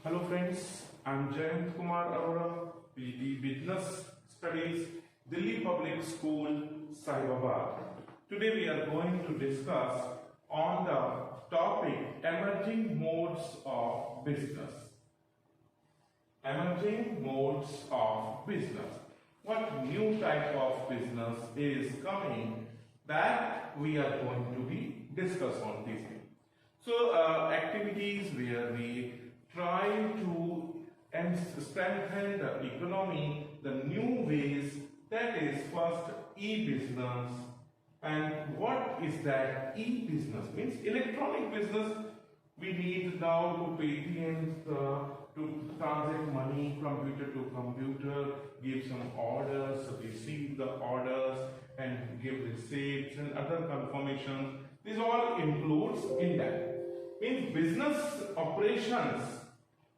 Hello friends, I'm Jayant Kumar Arora, PhD Business Studies, Delhi Public School, Saibabad. Today we are going to discuss on the topic emerging modes of business. Emerging modes of business. What new type of business is coming that we are going to be discuss on this thing. So activities where we try to strengthen the economy, the new ways, that is first e-business. And what is that e-business? Means electronic business. We need now to Paytm to transact money computer to computer, give some orders, receive the orders and give receipts and other confirmations. This all includes in that. Means business operations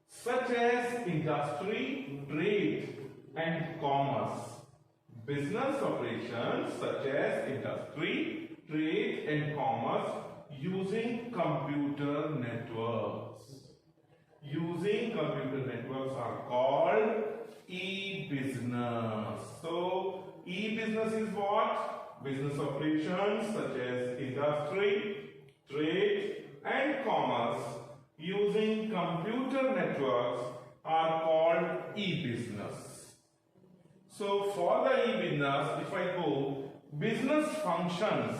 such as industry, trade and commerce. Business operations such as industry, trade and commerce using computer networks. Using computer networks are called e-business. So, e-business is what? Business operations such as industry, trade and commerce using computer networks are called e-business. So for the e-business, if I go business functions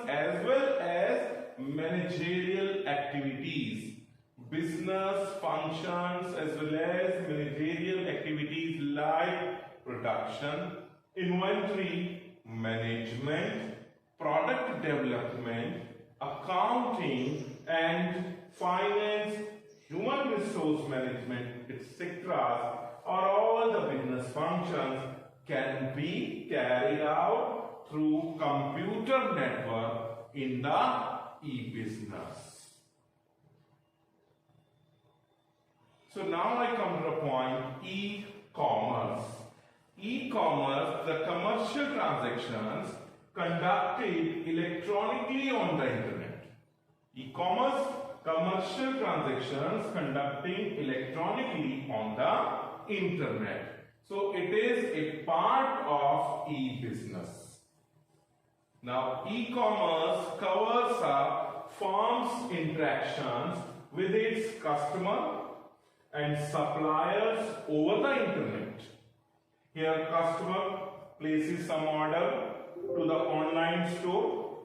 as well as managerial activities. Business functions as well as managerial activities like production, inventory management, product development, accounting and finance, human resource management, etc. are all the business functions can be carried out through computer network in the e-business. So now I come to the point e-commerce. E-commerce, the commercial transactions conducted electronically on the internet. E-commerce, commercial transactions conducting electronically on the internet. So it is a part of e-business. Now e-commerce covers a firm's interactions with its customer and suppliers over the internet. Here customer places some order to the online store,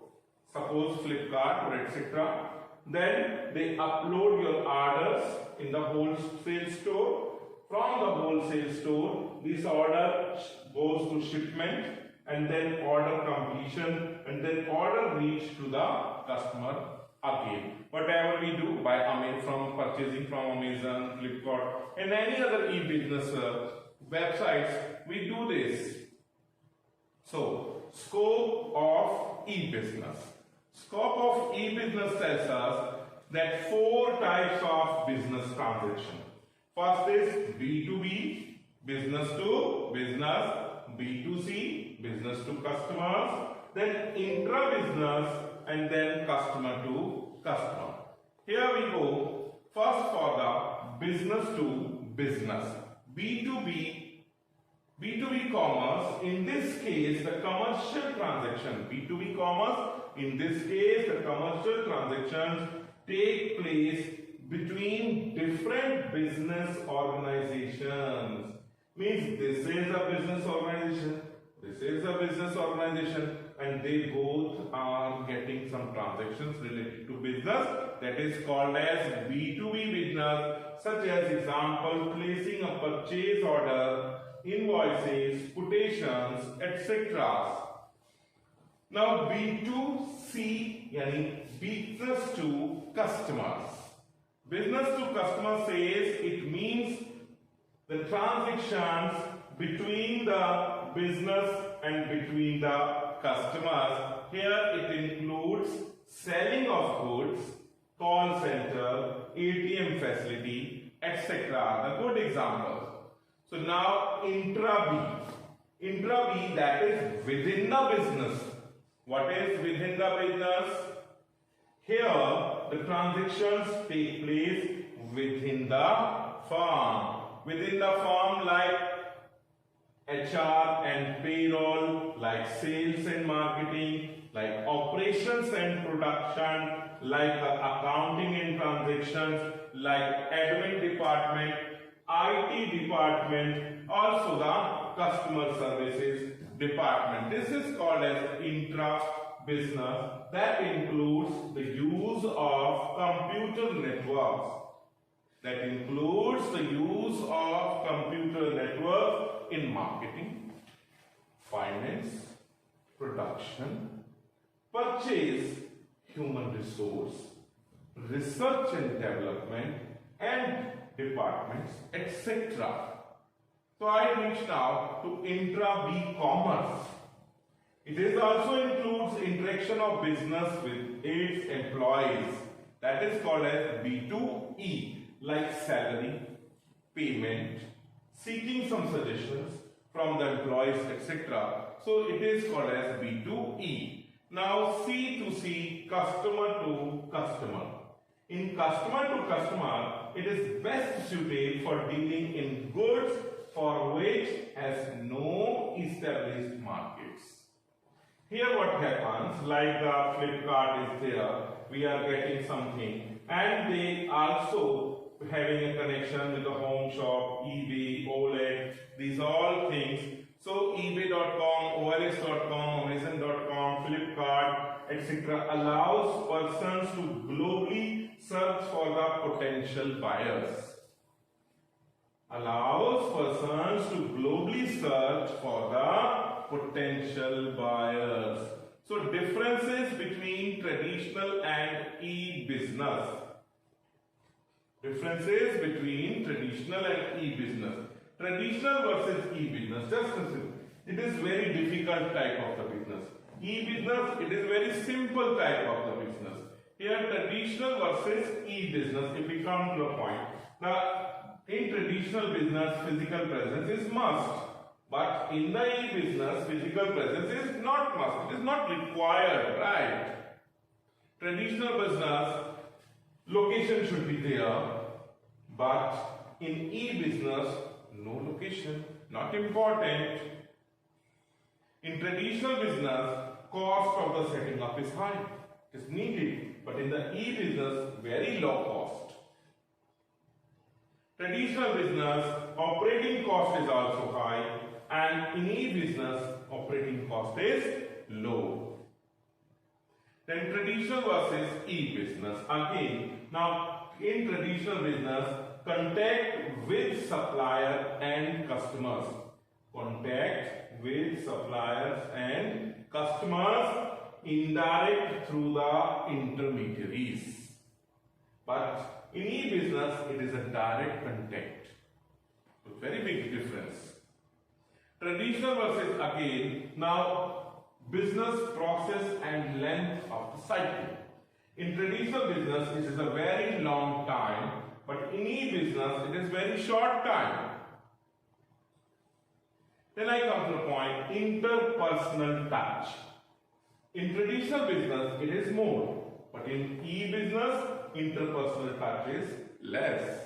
suppose Flipkart or etc. Then they upload your orders in the wholesale store. From the wholesale store, this order goes to shipment and then order completion and then order reach to the customer again. Whatever we do from purchasing from Amazon, Flipkart and any other e-business websites, we do this. So, scope of e-business. Scope of e-business tells us that 4 types of business transaction. First is B2B, business to business, B2C, business to customers, then intra-business and then customer to customer. Here we go first for the business to business. B2B commerce, in this case the commercial transaction, B2B commerce, in this case the commercial transactions take place between different business organizations. Means this is a business organization, this is a business organization and they both are getting some transactions related to business, that is called as B2B business, such as example placing a purchase order, invoices, quotations, etc. Now B2C, yani business to customers. Business to customer says it means the transactions between the business and between the customers. Here it includes selling of goods, call center, ATM facility, etc. The good examples. So now intra-B, that is within the business. What is within the business? Here the transactions take place within the firm. Within the firm, like HR and payroll, like sales and marketing, like operations and production, like accounting and transactions, like admin department, IT department, also the customer services department. This is called as intra-business. That includes the use of computer networks. That includes the use of computer networks in marketing, finance, production, purchase, human resource, research and development, and departments, etc. So I reach now to intra-B-commerce. It is also includes interaction of business with its employees. That is called as B2E, like salary, payment, seeking some suggestions from the employees, etc. So it is called as B2E. Now C to C, customer to customer. In customer to customer, it is best suited for dealing in goods for which has no established markets. Here what happens, like the Flipkart is there, we are getting something, and they also having a connection with the home shop, eBay, OLED, these all things. So ebay.com, OLX.com, Amazon.com, Flipkart, etc. allows persons to globally search for the potential buyers. Allows persons to globally search for the potential buyers. So differences between traditional and e-business. Differences between traditional and e-business. Traditional versus e-business. Just consider. It is very difficult type of the business. E-business, it is very simple type of the business. Here traditional versus e-business, if we come to a point. Now, in traditional business, physical presence is must. But in the e-business, physical presence is not must. It is not required, right? Traditional business, location should be there. But in e-business, no location, not important. In traditional business, cost of the setting up is high. It is needed. But in the e-business, very low cost. Traditional business, operating cost is also high, and in e-business, operating cost is low. Then traditional versus e-business. Again, now in traditional business, contact with supplier and customers. Contact with suppliers and customers indirect through the intermediaries. But in e-business, it is a direct contact. A very big difference. Traditional versus again, now business process and length of the cycle. In traditional business, it is a very long time, but in e-business, it is very short time. Then I come to the point, interpersonal touch. In traditional business, it is more, but in e-business, interpersonal touch is less.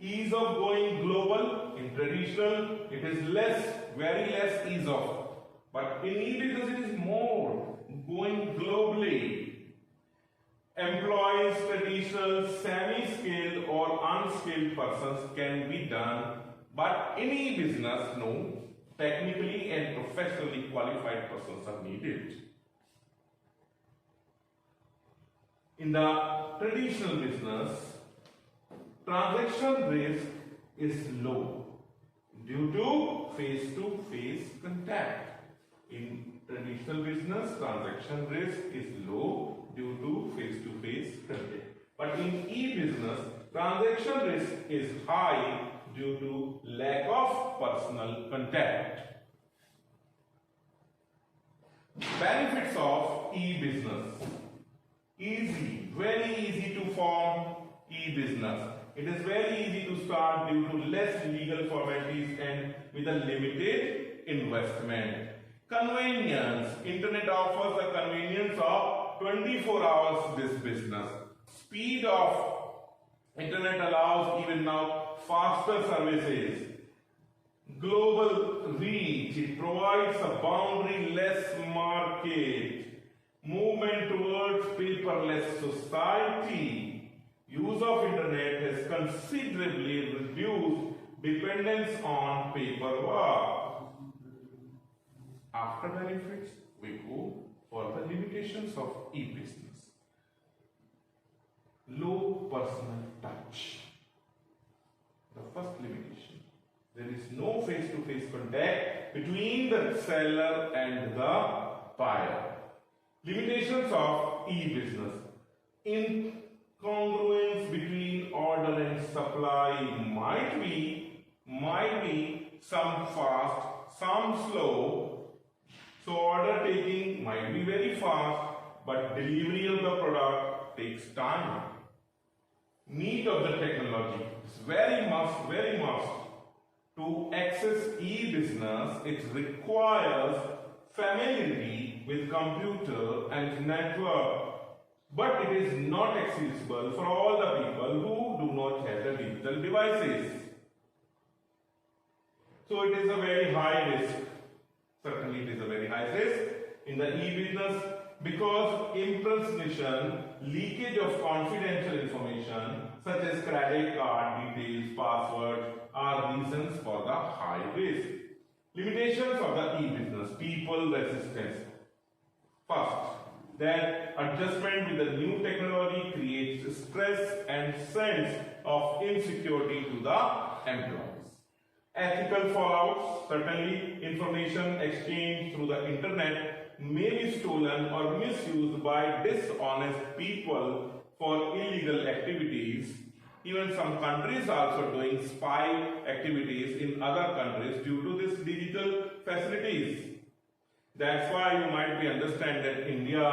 Ease of going global, in traditional, it is less, very less ease of. But in e-business, it is more, going globally. Employees, traditional, semi-skilled or unskilled persons can be done, but in e-business, no, technically and professionally qualified persons are needed. In the traditional business, transaction risk is low due to face-to-face contact. In traditional business, transaction risk is low due to face-to-face contact. But in e-business, transaction risk is high due to lack of personal contact. Benefits of e-business. Easy, very easy to form e-business. It is very easy to start due to less legal formalities and with a limited investment. Convenience. Internet offers the convenience of 24 hours this business. Speed of internet allows even now faster services. Global reach, it provides a boundary-less market. Movement towards paperless society. Use of internet has considerably reduced dependence on paperwork. After benefits, we go for the limitations of e-business. Low personal touch. The first limitation. There is no face-to-face contact between the seller and the buyer. Limitations of e-business. Incongruence between order and supply might be some fast, some slow. So order taking might be very fast, but delivery of the product takes time. Need of the technology is very must. To access e-business, it requires familiarity with computer and network, but it is not accessible for all the people who do not have the digital devices. So it is a very high risk. Certainly it is a very high risk in the e-business because impersonation, leakage of confidential information such as credit card details, passwords are reasons for the high risk. Limitations of the e-business. People resistance. First, that adjustment with the new technology creates stress and sense of insecurity to the employees. Ethical fallout. Certainly, information exchanged through the internet may be stolen or misused by dishonest people for illegal activities. Even some countries are also doing spy activities in other countries due to this digital facilities. That's why you might be understand that India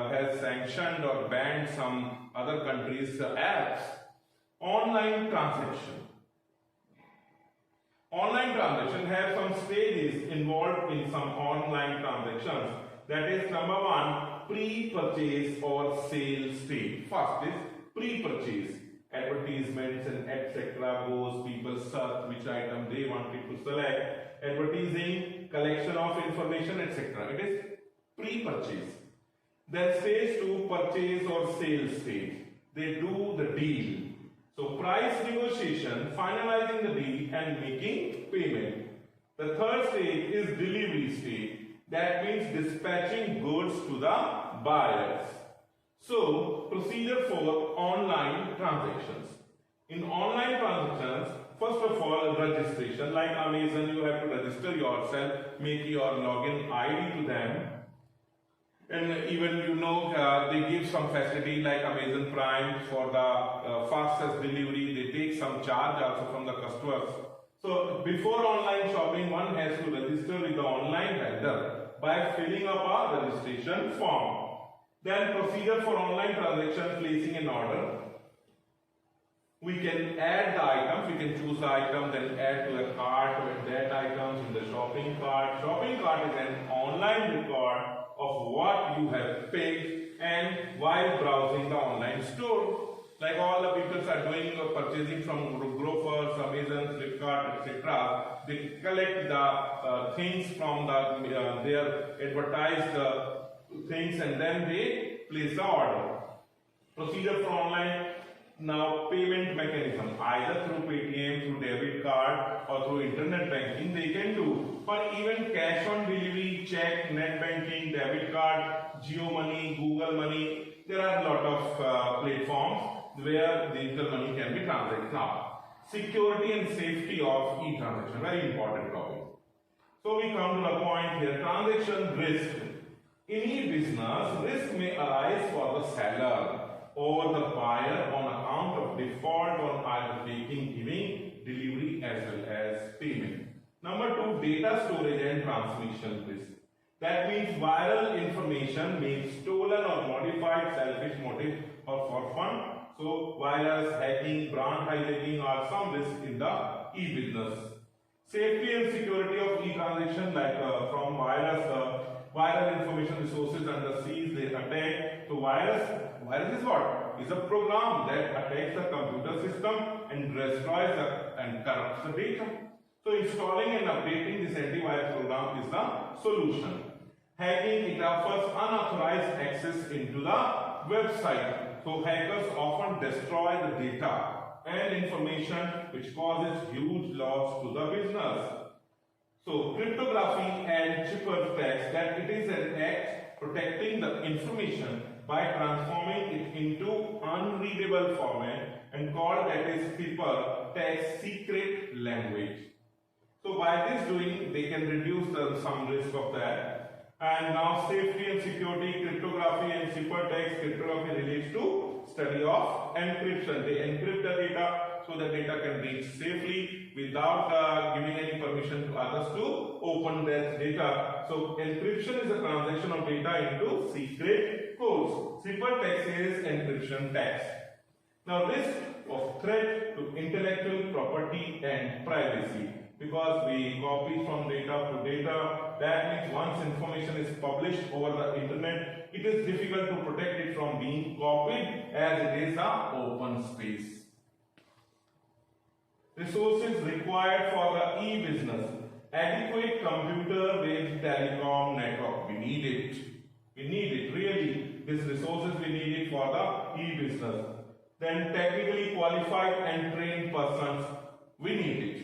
has sanctioned or banned some other countries' apps. Online transaction. Online transaction have some stages involved in some online transactions. That is number one, pre-purchase or sale stage. First is pre-purchase. Advertisements and etc. goes, people search which item they wanted to select, advertising, collection of information, etc. It is pre-purchase. Then stage 2, purchase or sale stage. They do the deal. So price negotiation, finalizing the deal and making payment. The third stage is delivery stage. That means dispatching goods to the buyers. So, procedure for online transactions. In online transactions, first of all, registration. Like Amazon, you have to register yourself, make your login ID to them. And even they give some facility like Amazon Prime for the fastest delivery. They take some charge also from the customers. So, before online shopping, one has to register with the online vendor by filling up a registration form. Then procedure for online transaction, placing an order. We can add the items, we can choose the item, then add to the cart, and that items in the shopping cart. Shopping cart is an online record of what you have paid and while browsing the online store. Like all the people are doing purchasing from Grofers, Amazon, Flipkart, etc. They collect the things from their advertised things and then they place the order. Procedure for online, now payment mechanism, either through Paytm, through debit card or through internet banking they can do, or even cash on delivery, check, net banking, debit card, Geo Money, Google Money. There are a lot of platforms where digital money can be transacted. Now, security and safety of e-transaction, very important topic. So we come to the point here, transaction risk. In e-business, risk may arise for the seller or the buyer on account of default on either taking, giving, delivery as well as payment. Number 2, data storage and transmission risk. That means viral information may be stolen or modified, selfish motive or for fun. So virus, hacking, brand hijacking are some risks in the e-business. Safety and security of e-transaction, like from viral information resources under siege, they attack. So virus is what? is a program that attacks the computer system and destroys and corrupts the data. So installing and updating this antivirus program is the solution. Hacking, it offers unauthorized access into the website. So hackers often destroy the data and information which causes huge loss to the business. So cryptography and ciphertext, that it is an act protecting the information by transforming it into unreadable format and called that is ciphertext, secret language. So by this doing, they can reduce some risk of that. And now safety and security, cryptography and ciphertext. Cryptography relates to study of encryption. They encrypt the data so the data can reach safely without giving any permission to others to open that data. So encryption is a transaction of data into secret codes. Ciphertext is encryption text. Now risk of threat to intellectual property and privacy. Because we copy from data to data, that means once information is published over the internet, it is difficult to protect it from being copied as it is an open space. Resources required for the e-business. Adequate computer with telecom network. We need it. We need it really. These resources we need it for the e-business. Then technically qualified and trained persons. We need it.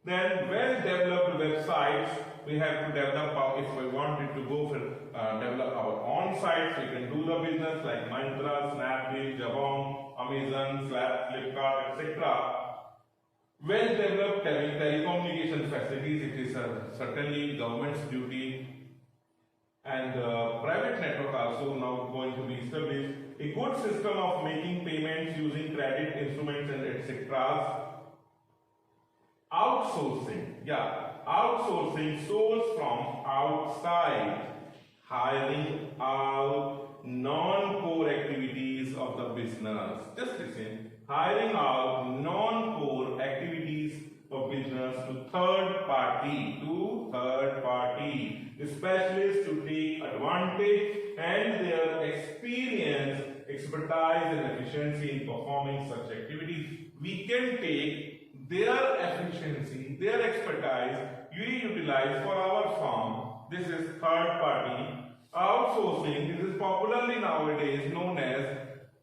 Then well-developed websites, we have to develop if we wanted to go for develop our own sites, we can do the business like Myntra, Snapdeal, Jabong, Amazon, Flipkart, etc. Well-developed telecommunication facilities, it is certainly government's duty, and private network also now going to be established. A good system of making payments using credit instruments and etc. Outsourcing, outsourcing source from outside, hiring out non-core activities of the business. Just listen, hiring out non-core activities of business to third party, specialists to take advantage and their experience, expertise and efficiency in performing such activities. We can take their efficiency, their expertise, we utilize for our firm. This is third party. Outsourcing, this is popularly nowadays known as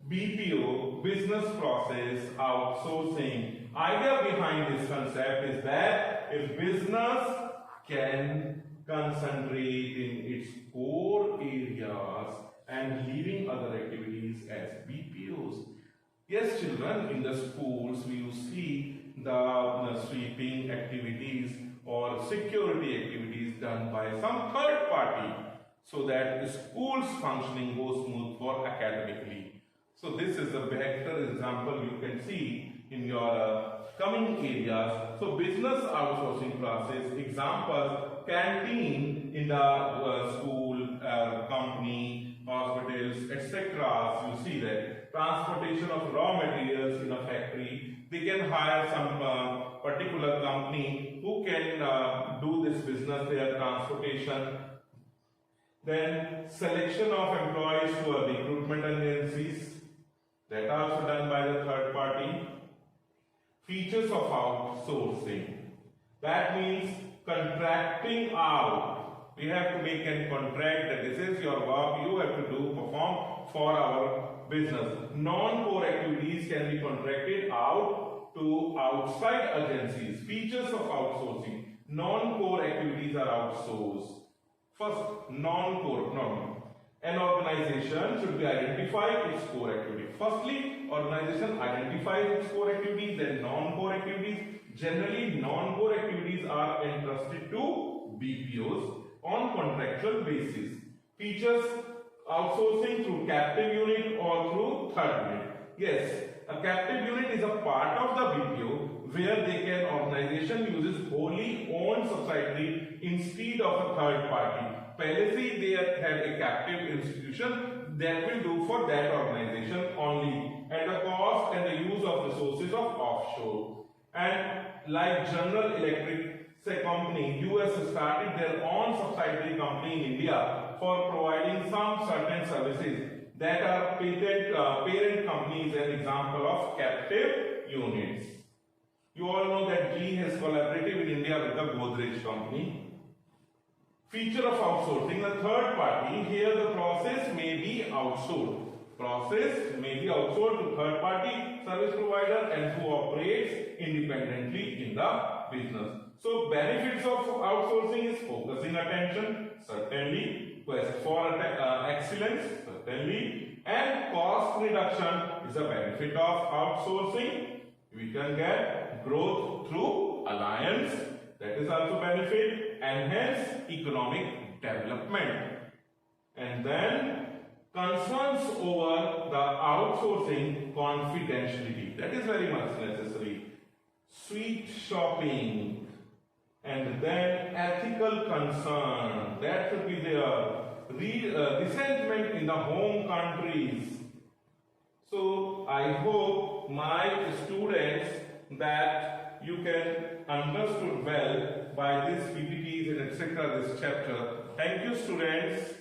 BPO, business process outsourcing. Idea behind this concept is that if business can concentrate in its core areas and leaving other activities as BPOs. Yes, children, in the schools we will see the sweeping activities or security activities done by some third party so that the school's functioning goes smooth for academically. So this is a better example you can see in your coming areas. So business outsourcing process, examples, canteen in the school, company, hospitals, etc. You see that. Transportation of raw materials in a factory. They can hire some particular company who can do this business, their transportation. Then selection of employees to a recruitment agencies. That also done by the third party. Features of outsourcing. That means contracting out. We have to make a contract that this is your work you have to do, perform for our business. Non-core activities can be contracted out to outside agencies. Features of outsourcing. Non-core activities are outsourced. First, non-core. No. An organization should be identify its core activity. Firstly, organization identifies its core activities, then non-core activities. Generally, non-core activities are entrusted to BPOs on contractual basis. Features outsourcing through captive unit or through third unit. Yes, a captive unit is a part of the BPO where organization uses wholly owned subsidiary instead of a third party. Previously, they had a captive institution that will do for that organization only, and the cost and the use of resources of offshore. And like General Electric company, US started their own subsidiary company in India for providing some certain services. that are parent companies, an example of captive units. You all know that GE has collaborated in India with the Godrej company. Feature of outsourcing, the third party, here the process may be outsourced. Process may be outsourced to third party service provider and who operates independently in the business. So benefits of outsourcing is focusing attention, certainly, quest for excellence, certainly, and cost reduction is a benefit of outsourcing. We can get growth through alliance, that is also benefit, and hence economic development. And then concerns over the outsourcing confidentiality, that is very much necessary. Sweet shopping, and then ethical concern, that should be there. Resentment in the home countries. So I hope my students that you can understood well by these PPTs and etc. this chapter. Thank you, students.